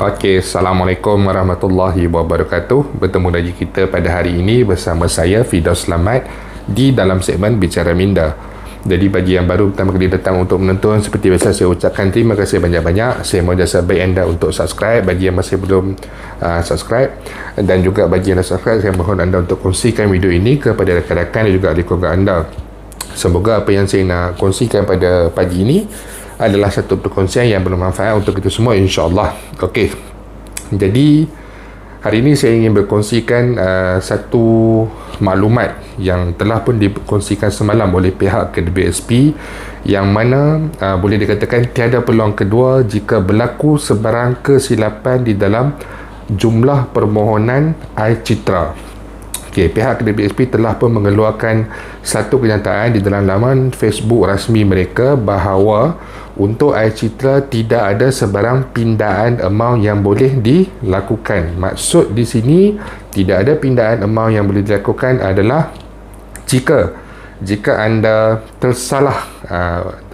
Okey, Assalamualaikum warahmatullahi wabarakatuh. Bertemu lagi kita pada hari ini bersama saya Firdaus Selamat di dalam segmen Bicara Minda. Jadi bagi yang baru pertama kali datang untuk menonton, seperti biasa saya ucapkan terima kasih banyak-banyak. Saya mohon jasa baik anda untuk subscribe bagi yang masih belum subscribe, dan juga bagi yang dah subscribe, saya mohon anda untuk kongsikan video ini kepada rakan-rakan dan juga ahli keluarga anda. Semoga apa yang saya nak kongsikan pada pagi ini adalah satu perkongsian yang bermanfaat untuk kita semua, insya-Allah. Okey. Jadi hari ini saya ingin berkongsikan satu maklumat yang telah pun dikongsikan semalam oleh pihak KDBSP, yang mana boleh dikatakan tiada peluang kedua jika berlaku sebarang kesilapan di dalam jumlah permohonan air citra. Okay, pihak KDBSP telah pun mengeluarkan satu kenyataan di dalam laman Facebook rasmi mereka bahawa untuk air citra tidak ada sebarang pindaan amount yang boleh dilakukan. Maksud di sini tidak ada pindaan amount yang boleh dilakukan adalah jika anda tersalah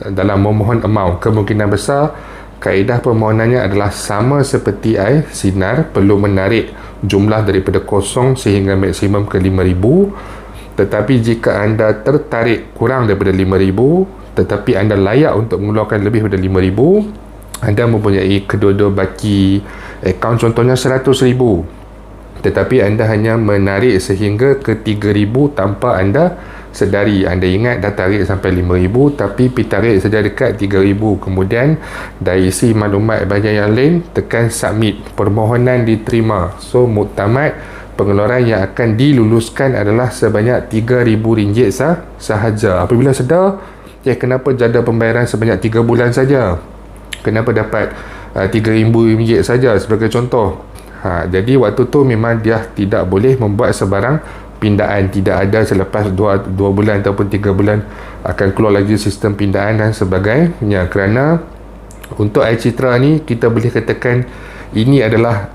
dalam memohon amount, kemungkinan besar kaedah permohonannya adalah sama seperti air sinar, perlu menarik jumlah daripada kosong sehingga maksimum ke 5,000. Tetapi jika anda tertarik kurang daripada 5,000 tetapi anda layak untuk mengeluarkan lebih daripada 5,000, anda mempunyai kedua-dua baki akaun, contohnya 100,000, tetapi anda hanya menarik sehingga ke 3,000 tanpa anda sedari. Anda ingat dah tarik sampai 5,000 tapi tarik saja dekat 3,000, kemudian dah isi maklumat bahagian yang lain, tekan submit, permohonan diterima. So muktamad pengeluaran yang akan diluluskan adalah sebanyak RM3,000 sahaja. Apabila sedar, kenapa jadual pembayaran sebanyak 3 bulan saja, kenapa dapat RM3,000 saja sebagai contoh. Jadi waktu tu memang dia tidak boleh membuat sebarang pindaan, tidak ada selepas 2 bulan ataupun 3 bulan akan keluar lagi sistem pindaan dan sebagainya. Kerana untuk air citra ni kita boleh katakan ini adalah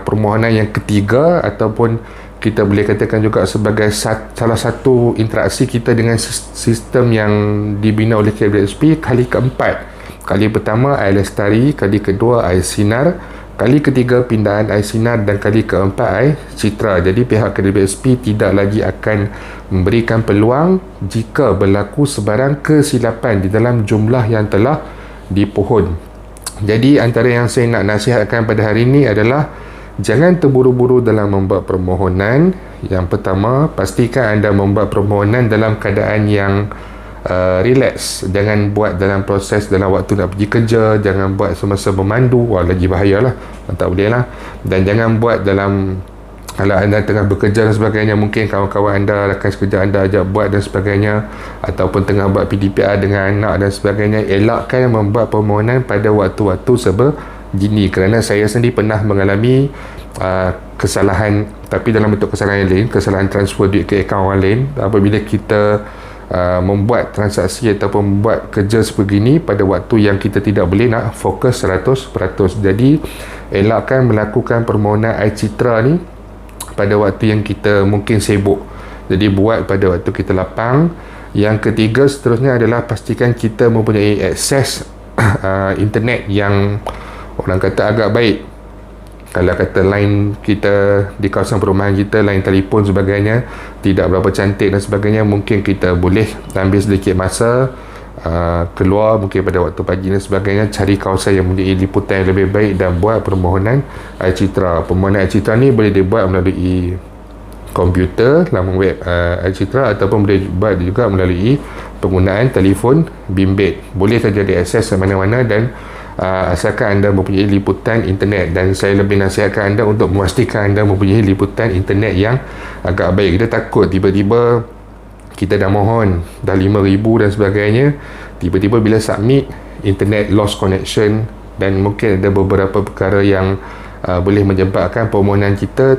permohonan yang ketiga, ataupun kita boleh katakan juga sebagai salah satu interaksi kita dengan sistem yang dibina oleh KDBSP kali keempat. Kali pertama air lestari, kali kedua air sinar, kali ketiga pindaan air sinar, dan kali keempat air citra. Jadi pihak KDBSP tidak lagi akan memberikan peluang jika berlaku sebarang kesilapan di dalam jumlah yang telah dipohon. Jadi antara yang saya nak nasihatkan pada hari ini adalah jangan terburu-buru dalam membuat permohonan. Yang pertama, pastikan anda membuat permohonan dalam keadaan yang relax. Jangan buat dalam proses dalam waktu nak pergi kerja, jangan buat semasa memandu, lagi bahayalah, tak boleh lah. Dan jangan buat dalam kalau anda tengah bekerja dan sebagainya, mungkin kawan-kawan anda, rakan sekerja anda ajak buat dan sebagainya, ataupun tengah buat PDPR dengan anak dan sebagainya. Elakkan membuat permohonan pada waktu-waktu sebegini, kerana saya sendiri pernah mengalami kesalahan, tapi dalam bentuk kesalahan yang lain, kesalahan transfer duit ke akaun orang lain. Apabila kita membuat transaksi ataupun membuat kerja sebegini pada waktu yang kita tidak boleh nak fokus 100%. Jadi elakkan melakukan permohonan air citra ni pada waktu yang kita mungkin sibuk. Jadi buat pada waktu kita lapang. Yang ketiga seterusnya adalah pastikan kita mempunyai akses internet yang orang kata agak baik. Kalau kata line kita di kawasan perumahan kita, line telefon sebagainya tidak berapa cantik dan sebagainya, mungkin kita boleh ambil sedikit masa keluar mungkin pada waktu pagi dan sebagainya, cari kawasan yang mempunyai liputan yang lebih baik dan buat permohonan air citra. Permohonan air citra ni boleh dibuat melalui komputer, laman web air citra, ataupun boleh buat juga melalui penggunaan telefon bimbit. Boleh saja diakses ke mana-mana dan asalkan anda mempunyai liputan internet. Dan saya lebih nasihatkan anda untuk memastikan anda mempunyai liputan internet yang agak baik. Kita takut tiba-tiba kita dah mohon dah 5,000 dan sebagainya, tiba-tiba bila submit internet lost connection, dan mungkin ada beberapa perkara yang boleh menyebabkan permohonan kita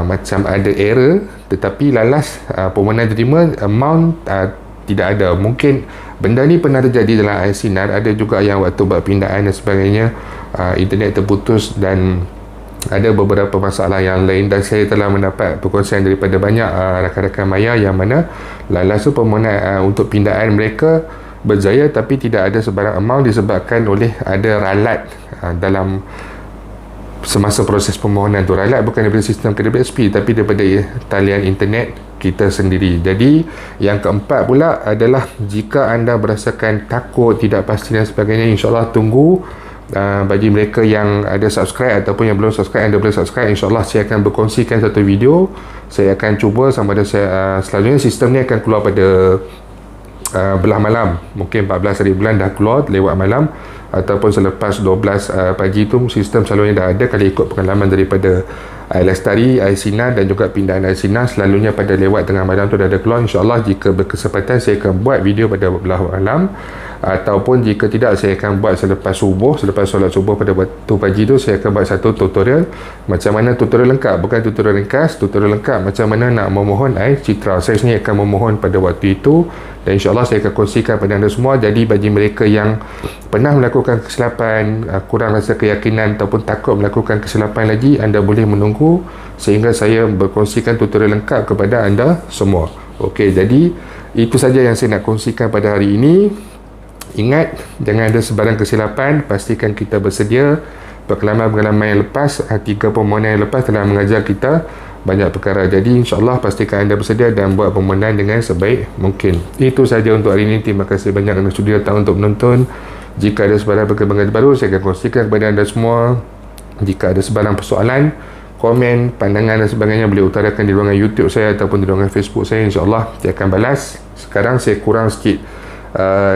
macam ada error, tetapi lalas permohonan terima, amount tidak ada. Mungkin benda ni pernah terjadi dalam air sinar. Ada juga yang waktu buat pindaan dan sebagainya, internet terputus dan ada beberapa masalah yang lain. Dan saya telah mendapat perkongsian daripada banyak rakan-rakan maya yang mana lalas permohonan untuk pindaan mereka berjaya, tapi tidak ada sebarang amount disebabkan oleh ada ralat dalam semasa proses permohonan tu. Ralat bukan daripada sistem KWSP tapi daripada talian internet kita sendiri. Jadi yang keempat pula adalah jika anda merasakan takut, tidak pasti dan sebagainya, insyaAllah tunggu. Bagi mereka yang ada subscribe ataupun yang belum subscribe, anda boleh subscribe. InsyaAllah saya akan berkongsikan satu video. Saya akan cuba sama ada saya selalunya sistem ni akan keluar pada belah malam, mungkin 14 hari bulan dah keluar lewat malam, ataupun selepas 12 pagi tu sistem selalunya dah ada. Kalau ikut pengalaman daripada Lestari, Sinar dan juga pindahan Sinar, selalunya pada lewat tengah malam tu dah ada keluar. InsyaAllah jika berkesempatan saya akan buat video pada belah malam, ataupun jika tidak saya akan buat selepas subuh, selepas solat subuh pada waktu pagi tu saya akan buat satu tutorial macam mana, tutorial lengkap, bukan tutorial ringkas, tutorial lengkap macam mana nak memohon air citra. Saya sendiri akan memohon pada waktu itu dan insyaAllah saya akan kongsikan pada anda semua. Jadi bagi mereka yang pernah melakukan kesilapan, kurang rasa keyakinan ataupun takut melakukan kesilapan lagi, anda boleh menunggu sehingga saya berkongsikan tutorial lengkap kepada anda semua. Okey, jadi itu saja yang saya nak kongsikan pada hari ini. Ingat, jangan ada sebarang kesilapan. Pastikan kita bersedia. Pengalaman-pengalaman yang lepas, 3 permohonan yang lepas telah mengajar kita banyak perkara. Jadi insyaAllah pastikan anda bersedia dan buat permohonan dengan sebaik mungkin. Itu saja untuk hari ini. Terima kasih banyak kerana sudi datang untuk menonton. Jika ada sebarang perkembangan baru, saya akan kongsikan kepada anda semua. Jika ada sebarang persoalan, komen, pandangan dan sebagainya, boleh utarakan di ruangan YouTube saya ataupun di ruangan Facebook saya. InsyaAllah saya akan balas. Sekarang saya kurang sikit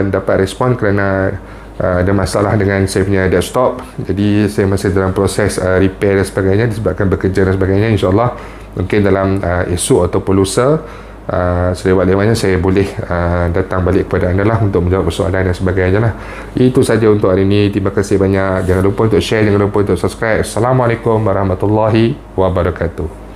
dapat respon kerana ada masalah dengan saya punya desktop. Jadi saya masih dalam proses repair dan sebagainya disebabkan bekerja dan sebagainya. InsyaAllah mungkin dalam esok ataupun lusa selewat-lewatnya saya boleh datang balik kepada anda lah untuk menjawab persoalan dan sebagainya lah. Itu saja untuk hari ini. Terima kasih banyak. Jangan lupa untuk share, jangan lupa untuk subscribe. Assalamualaikum warahmatullahi wabarakatuh.